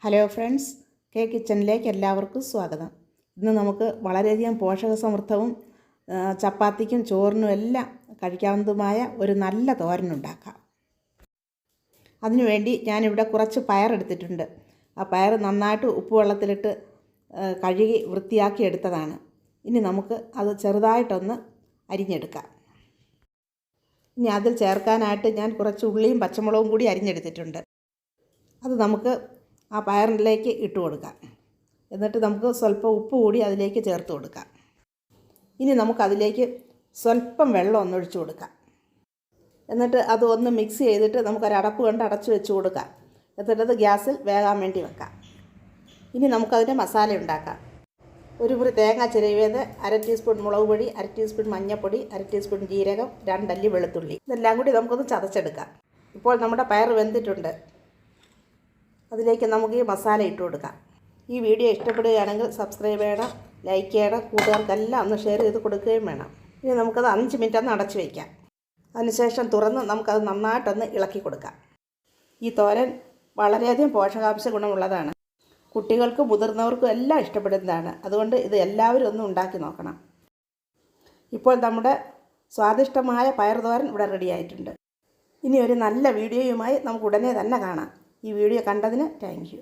Hello friends, K കിച്ചണിലേക്ക് എല്ലാവർക്കും സ്വാഗതം. ഇന്ന് നമുക്ക് വളരെയധികം പോഷകസമൃദ്ധവും ചപ്പാത്തിക്കും ചോറിനും എല്ലാം കഴിക്കാവുന്നതുമായ ഒരു നല്ല തോരൻ ഉണ്ടാക്കാം. അതിനുവേണ്ടി ഞാനിവിടെ കുറച്ച് പയർ എടുത്തിട്ടുണ്ട്. ആ പയർ നന്നായിട്ട് ഉപ്പുവെള്ളത്തിലിട്ട് കഴുകി വൃത്തിയാക്കി എടുത്തതാണ്. ഇനി നമുക്ക് അത് ചെറുതായിട്ടൊന്ന് അരിഞ്ഞെടുക്കാം. ഇനി അതിൽ ചേർക്കാനായിട്ട് ഞാൻ കുറച്ച് ഉള്ളിയും പച്ചമുളകും കൂടി അരിഞ്ഞെടുത്തിട്ടുണ്ട്. അത് നമുക്ക് ആ പയറിലേക്ക് ഇട്ട് കൊടുക്കാം. എന്നിട്ട് നമുക്ക് സ്വല്പം ഉപ്പ് കൂടി അതിലേക്ക് ചേർത്ത് കൊടുക്കാം. ഇനി നമുക്കതിലേക്ക് സ്വല്പം വെള്ളം ഒന്നൊഴിച്ച് കൊടുക്കാം. എന്നിട്ട് അത് ഒന്ന് മിക്സ് ചെയ്തിട്ട് നമുക്കൊരടപ്പ് കൊണ്ട് അടച്ച് വെച്ച് കൊടുക്കാം. എന്നിട്ടത് ഗ്യാസിൽ വേകാൻ വേണ്ടി വെക്കാം. ഇനി നമുക്കതിൻ്റെ മസാല ഉണ്ടാക്കാം. ഒരു മുറി തേങ്ങ ചിരവിയത്, 1/2 ടീസ്പൂൺ മുളക് പൊടി, 1/2 ടീസ്പൂൺ മഞ്ഞൾപ്പൊടി, 1/2 ടീസ്പൂൺ ജീരകം, 2 അല്ലി വെളുത്തുള്ളി. ഇതെല്ലാം കൂടി നമുക്കൊന്ന് ചതച്ചെടുക്കാം. ഇപ്പോൾ നമ്മുടെ പയർ വെന്തിട്ടുണ്ട്. അതിലേക്ക് നമുക്ക് ഈ മസാല ഇട്ട് കൊടുക്കാം. ഈ വീഡിയോ ഇഷ്ടപ്പെടുകയാണെങ്കിൽ സബ്സ്ക്രൈബ് ചെയ്യണം, ലൈക്ക് ചെയ്യണം, കൂട്ടുകാർക്കെല്ലാം ഒന്ന് ഷെയർ ചെയ്ത് കൊടുക്കുകയും വേണം. ഇനി നമുക്കത് 5 മിനിറ്റ് ഒന്ന് അടച്ച് വയ്ക്കാം. അതിനുശേഷം തുറന്ന് നമുക്കത് നന്നായിട്ടൊന്ന് ഇളക്കി കൊടുക്കാം. ഈ തോരൻ വളരെയധികം പോഷകാംശ ഗുണമുള്ളതാണ്. കുട്ടികൾക്കും മുതിർന്നവർക്കും എല്ലാം ഇഷ്ടപ്പെടുന്നതാണ്. അതുകൊണ്ട് ഇത് എല്ലാവരും ഒന്ന് ഉണ്ടാക്കി നോക്കണം. ഇപ്പോൾ നമ്മുടെ സ്വാദിഷ്ടമായ പയർ തോരൻ ഇവിടെ റെഡിയായിട്ടുണ്ട്. ഇനി ഒരു നല്ല വീഡിയോയുമായി നമുക്ക് ഉടനെ തന്നെ കാണാം. ഈ വീഡിയോ കണ്ടതിന് താങ്ക് യു.